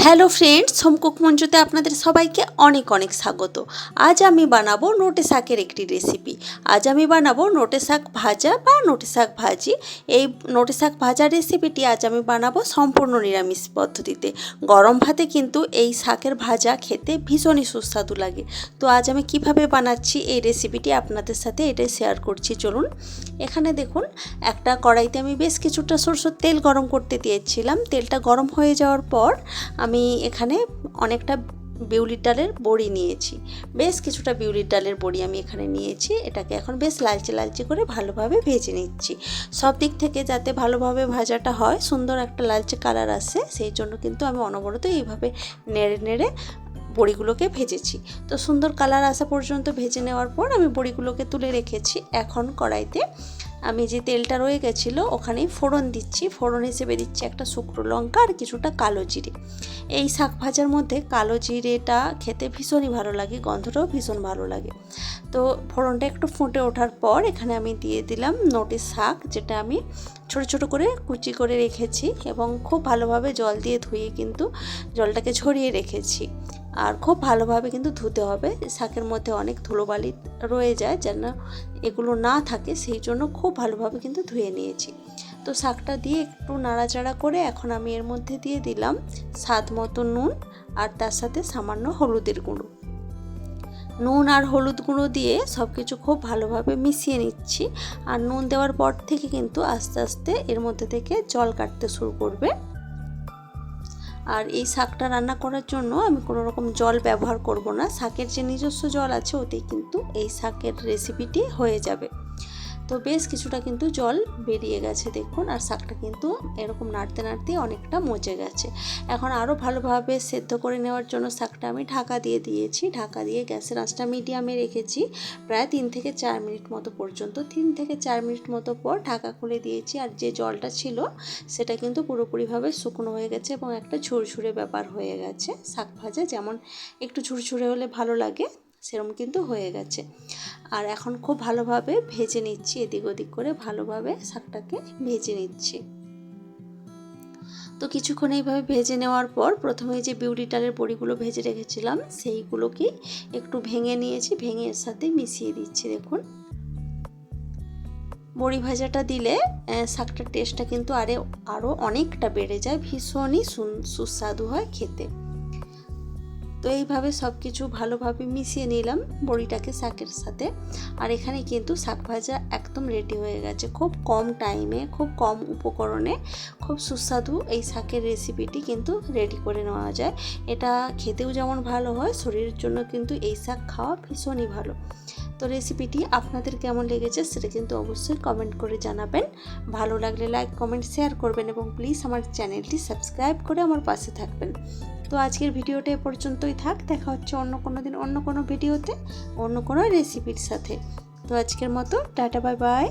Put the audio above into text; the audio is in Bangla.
হ্যালো ফ্রেন্ডস, হোম কুক মঞ্চতে আপনাদের সবাইকে অনেক অনেক স্বাগত। আজ আমি বানাবো নোটে শাকের একটি রেসিপি। আজ আমি বানাবো নোটে শাক ভাজা বা নোটে শাক ভাজি। এই নোটে শাক ভাজা রেসিপিটি আজ আমি বানাবো সম্পূর্ণ নিরামিষ পদ্ধতিতে। গরম ভাতে কিন্তু এই শাকের ভাজা খেতে ভীষণই সুস্বাদু লাগে। তো আজ আমি কিভাবে বানাচ্ছি এই রেসিপিটি আপনাদের সাথে এটাই শেয়ার করছি। চলুন, এখানে দেখুন, একটা কড়াইতে আমি বেশ কিছুটা সরষের তেল গরম করতে দিয়েছিলাম। তেলটা গরম হয়ে যাওয়ার পর আমি এখানে অনেকটা বিউলির ডালের বড়ি নিয়েছি। বেশ কিছুটা বিউলির ডালের বড়ি আমি এখানে নিয়েছি। এটাকে এখন বেশ লালচে লালচে করে ভালোভাবে ভেজে নিচ্ছি। সব দিক থেকে যাতে ভালোভাবে ভাজাটা হয়, সুন্দর একটা লালচে কালার আসে, সেই জন্য কিন্তু আমি অনবরত এইভাবে নেড়ে নেড়ে বড়িগুলোকে ভেজেছি। তো সুন্দর কালার আসা পর্যন্ত ভেজে নেওয়ার পর আমি বড়িগুলোকে তুলে রেখেছি। এখন কড়াইতে আমি যে তেলটা রয়ে গেছিলো ওখানেই ফোড়ন দিচ্ছি। ফোড়ন হিসেবে দিচ্ছি একটা শুকনো লঙ্কা আর কিছুটা কালো জিরে। এই শাক ভাজার মধ্যে কালো জিরেটা খেতে ভীষণই ভালো লাগে, গন্ধটাও ভীষণ ভালো লাগে। তো ফোড়নটা একটু ফুটে ওঠার পর এখানে আমি দিয়ে দিলাম নোটে শাক, যেটা আমি ছোট ছোট করে কুচি করে রেখেছি এবং খুব ভালোভাবে জল দিয়ে ধুয়ে কিন্তু জলটাকে ঝরিয়ে রেখেছি। আর খুব ভালোভাবে কিন্তু ধুতে হবে, শাকের মধ্যে অনেক ধুলোবালি রয়ে যায়, যেন এগুলো না থাকে, সেই জন্য খুব ভালোভাবে কিন্তু ধুয়ে নিয়েছি। তো শাকটা দিয়ে একটু নাড়াচাড়া করে এখন আমি এর মধ্যে দিয়ে দিলাম স্বাদ মতো নুন আর তার সাথে সামান্য হলুদের গুঁড়ো। নুন আর হলুদ গুঁড়ো দিয়ে সব কিছু খুব ভালোভাবে মিশিয়ে নিচ্ছি। আর নুন দেওয়ার পর থেকে কিন্তু আস্তে আস্তে এর মধ্যে থেকে জল কাটতে শুরু করবে। আর এই শাকটা রান্না করার জন্য আমি কোনো রকম জল ব্যবহার করব না। শাকের যে নিজস্ব জল আছে ওতেই কিন্তু এই শাকের রেসিপিটি হয়ে যাবে। তো বেশ কিছুটা কিন্তু জল বেরিয়ে গেছে দেখুন, আর শাকটা কিন্তু এরকম নাড়তে নাড়তে অনেকটা মজে গেছে। এখন আরও ভালোভাবে সেদ্ধ করে নেওয়ার জন্য শাকটা আমি ঢাকা দিয়ে দিয়েছি। ঢাকা দিয়ে গ্যাসের আঁচটা মিডিয়ামে রেখেছি প্রায় 3 থেকে 4 মিনিট মতো পর্যন্ত। 3 থেকে 4 মিনিট মতো পর ঢাকা খুলে দিয়েছি। আর যে জলটা ছিল সেটা কিন্তু পুরোপুরিভাবে শুকনো হয়ে গেছে এবং একটা ঝুরঝুরে ব্যাপার হয়ে গেছে। শাক ভাজা যেমন একটু ঝুরঝুরে হলে ভালো লাগে, সেরকম কিন্তু হয়ে গেছে। আর এখন খুব ভালোভাবে ভেজে নিচ্ছি, এদিক ওদিক করে ভালোভাবে শাকটাকে ভেজে নিচ্ছি। তো কিছুক্ষণ এইভাবে ভেজে নেওয়ার পর প্রথমে যে বিউলি ডালের বড়িগুলো ভেজে রেখেছিলাম সেইগুলোকে একটু ভেঙে নিয়েছি, ভেঙে এর সাথে মিশিয়ে দিচ্ছি। দেখুন, বড়ি ভাজাটা দিলে শাকটার টেস্টটা কিন্তু আরও অনেকটা বেড়ে যায়, ভীষণই সুস্বাদু হয় খেতে। তো এইভাবে সব কিছু ভালোভাবে মিশিয়ে নিলাম বড়িটাকে শাকের সাথে। আর এখানে কিন্তু শাক ভাজা একদম রেডি হয়ে গেছে। খুব কম টাইমে, খুব কম উপকরণে খুব সুস্বাদু এই শাকের রেসিপিটি কিন্তু রেডি করে নেওয়া যায়। এটা খেতেও যেমন ভালো হয়, শরীরের জন্য কিন্তু এই শাক খাওয়া ভীষণই ভালো। তো রেসিপিটি আপনাদের কেমন লেগেছে সেটা কিন্তু অবশ্যই কমেন্ট করে জানাবেন। ভালো লাগলে লাইক, কমেন্ট, শেয়ার করবেন এবং প্লিজ আমার চ্যানেলটি সাবস্ক্রাইব করে আমার পাশে থাকবেন। তো আজকের ভিডিওটা এ পর্যন্তই থাক। দেখা হচ্ছে অন্য কোনো দিন অন্য কোনো ভিডিওতে অন্য কোনো রেসিপির সাথে। তো আজকের মতো টাটা, বাই বাই।